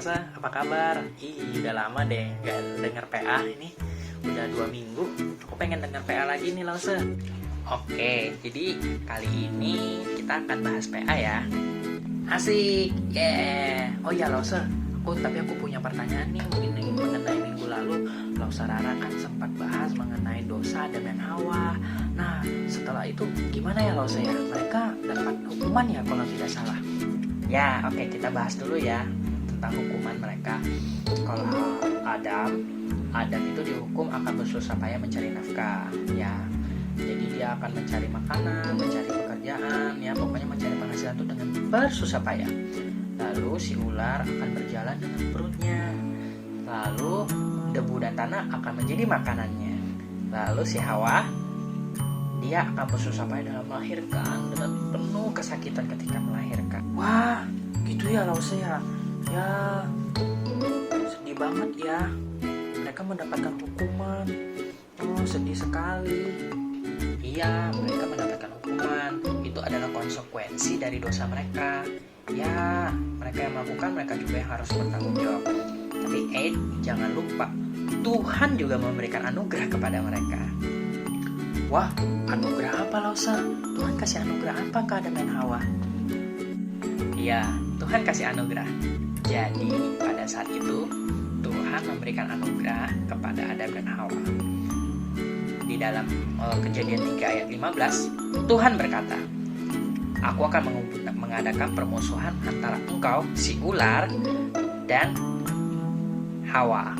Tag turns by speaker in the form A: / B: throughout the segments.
A: Lause, apa kabar? Udah lama deh gak denger PA ini. Udah 2 minggu. Aku pengen denger PA lagi nih Lause. Oke, jadi kali ini kita akan bahas PA ya. Asik, Oh ya Lause, tapi aku punya pertanyaan nih mengenai minggu lalu. Lause Rara kan sempat bahas mengenai dosa Adam dan Hawa. Nah, setelah itu gimana ya Lause ya? Mereka dapat hukuman ya kalau tidak salah? Ya, oke, kita bahas dulu ya tentang hukuman mereka. Kalau Adam itu dihukum akan bersusah payah mencari nafkah, ya. Jadi dia akan mencari makanan, mencari pekerjaan, ya pokoknya mencari penghasilan itu dengan bersusah payah. Lalu si ular akan berjalan dengan perutnya. Lalu debu dan tanah akan menjadi makanannya. Lalu si Hawa, dia akan bersusah payah dalam melahirkan dengan penuh kesakitan ketika melahirkan. Wah, gitu ya Lause ya. Ya, sedih banget ya. Mereka mendapatkan hukuman. Oh, sedih sekali. Iya, mereka mendapatkan hukuman. Itu adalah konsekuensi dari dosa mereka. Ya, mereka yang melakukan, mereka juga yang harus bertanggung jawab. Tapi jangan lupa, Tuhan juga memberikan anugerah kepada mereka. Wah, anugerah apa Lause? Tuhan kasih anugerah apa ke Adam dan Hawa? Iya, Tuhan kasih anugerah. Jadi pada saat itu Tuhan memberikan anugerah kepada Adam dan Hawa. Di dalam Kejadian 3 ayat 15, Tuhan berkata, "Aku akan mengadakan permusuhan antara engkau, si ular, dan Hawa,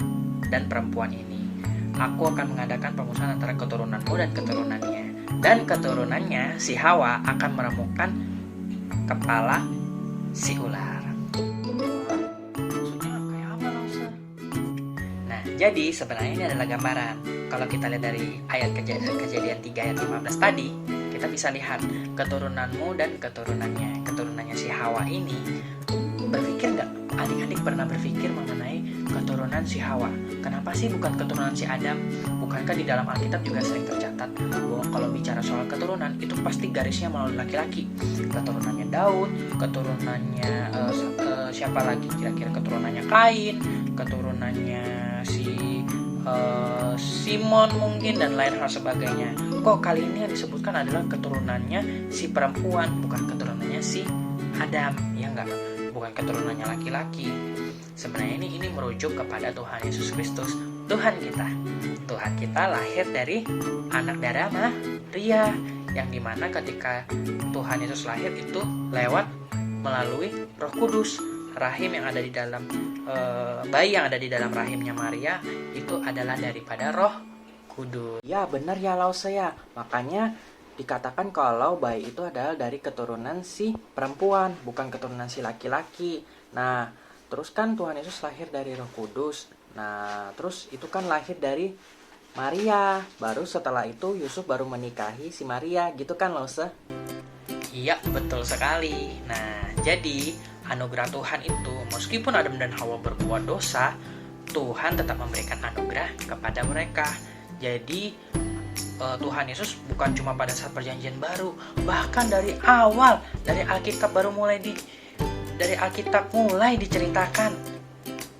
A: dan perempuan ini. Aku akan mengadakan permusuhan antara keturunanmu dan keturunannya. Dan keturunannya, si Hawa, akan meremukkan kepala si ular." Maksudnya kayak apa Lause? Nah, jadi sebenarnya ini adalah gambaran. Kalau kita lihat dari ayat Kejadian 3 ayat 15 tadi, kita bisa lihat keturunanmu dan keturunannya si Hawa ini. Berpikir nggak? Adik-adik pernah berpikir mengenai keturunan si Hawa? Kenapa sih bukan keturunan si Adam? Bukankah di dalam Alkitab juga sering tercatat bahwa kalau bicara soal keturunan itu pasti garisnya melalui laki-laki? Keturunannya Daud, keturunannya siapa lagi? Kira-kira keturunannya Kain, keturunannya si Simon mungkin, dan lain hal sebagainya. Kok kali ini yang disebutkan adalah keturunannya si perempuan, bukan keturunannya si Adam, ya enggak? Bukan keturunannya laki-laki. Sebenarnya ini merujuk kepada Tuhan Yesus Kristus, Tuhan kita. Tuhan kita lahir dari anak darah Maria, yang dimana ketika Tuhan Yesus lahir itu lewat melalui Roh Kudus. Rahim yang ada di dalam bayi yang ada di dalam rahimnya Maria itu adalah daripada Roh Kudus. Ya benar ya Lause ya. Makanya dikatakan kalau bayi itu adalah dari keturunan si perempuan, bukan keturunan si laki-laki. Nah, terus kan Tuhan Yesus lahir dari Roh Kudus. Nah, terus itu kan lahir dari Maria. Baru setelah itu Yusuf baru menikahi si Maria, gitu kan Lause? Iya, betul sekali. Nah, jadi anugerah Tuhan itu, meskipun Adam dan Hawa berbuat dosa, Tuhan tetap memberikan anugerah kepada mereka. Jadi Tuhan Yesus bukan cuma pada saat perjanjian baru, bahkan dari awal, dari Alkitab dari Alkitab mulai diceritakan,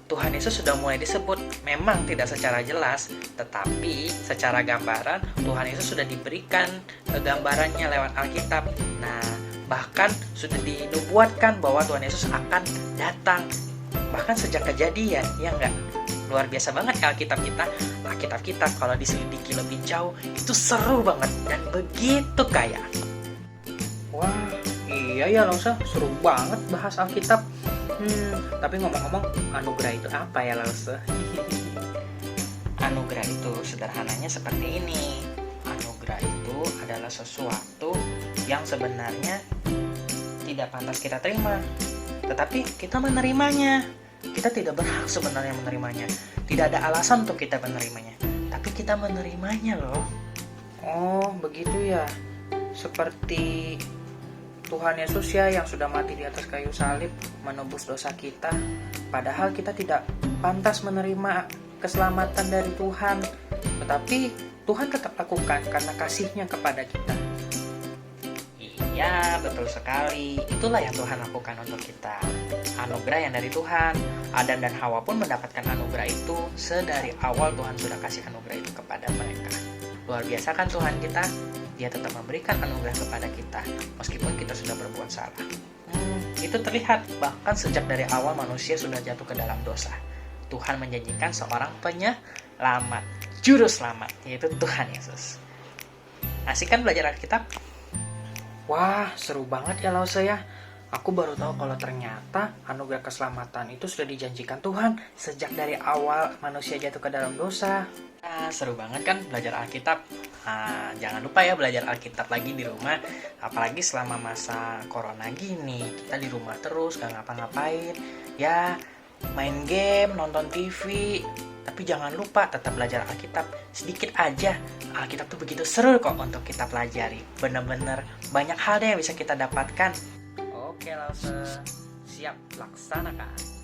A: Tuhan Yesus sudah mulai disebut. Memang tidak secara jelas, tetapi secara gambaran Tuhan Yesus sudah diberikan gambarannya lewat Alkitab. Nah, bahkan sudah dinubuatkan bahwa Tuhan Yesus akan datang. Bahkan sejak Kejadian, ya enggak? Luar biasa banget Alkitab kita kalau diselidiki lebih jauh itu seru banget dan begitu kaya. Wah, iya ya Lause, seru banget bahas Alkitab. Tapi ngomong-ngomong, anugerah itu apa ya Lause? Anugerah itu sederhananya seperti ini. Anugerah itu adalah sesuatu yang sebenarnya tidak pantas kita terima, tetapi kita menerimanya. Kita tidak berhak sebenarnya menerimanya. Tidak ada alasan untuk kita menerimanya, tapi kita menerimanya loh. Oh, begitu ya. Seperti Tuhan Yesus ya yang sudah mati di atas kayu salib menebus dosa kita. Padahal kita tidak pantas menerima keselamatan dari Tuhan, tetapi Tuhan tetap lakukan karena kasih-Nya kepada kita. Ya, betul sekali. Itulah yang Tuhan lakukan untuk kita. Anugerah yang dari Tuhan. Adam dan Hawa pun mendapatkan anugerah itu. Sedari awal Tuhan sudah kasih anugerah itu kepada mereka. Luar biasa kan Tuhan kita? Dia tetap memberikan anugerah kepada kita, meskipun kita sudah berbuat salah. Itu terlihat bahkan sejak dari awal manusia sudah jatuh ke dalam dosa. Tuhan menjanjikan seorang penyelamat, juru selamat, yaitu Tuhan Yesus. Asik kan belajar Alkitab? Wah, seru banget ya Lause ya. Aku baru tahu kalau ternyata anugerah keselamatan itu sudah dijanjikan Tuhan sejak dari awal manusia jatuh ke dalam dosa. Nah, seru banget kan belajar Alkitab. Nah, jangan lupa ya belajar Alkitab lagi di rumah. Apalagi selama masa corona gini, kita di rumah terus, gak ngapa-ngapain. Ya, main game, nonton TV. Tapi jangan lupa tetap belajar Alkitab. Sedikit aja, Alkitab tuh begitu seru kok untuk kita pelajari. Bener-bener banyak hal deh yang bisa kita dapatkan. Oke Lause, siap laksanakan.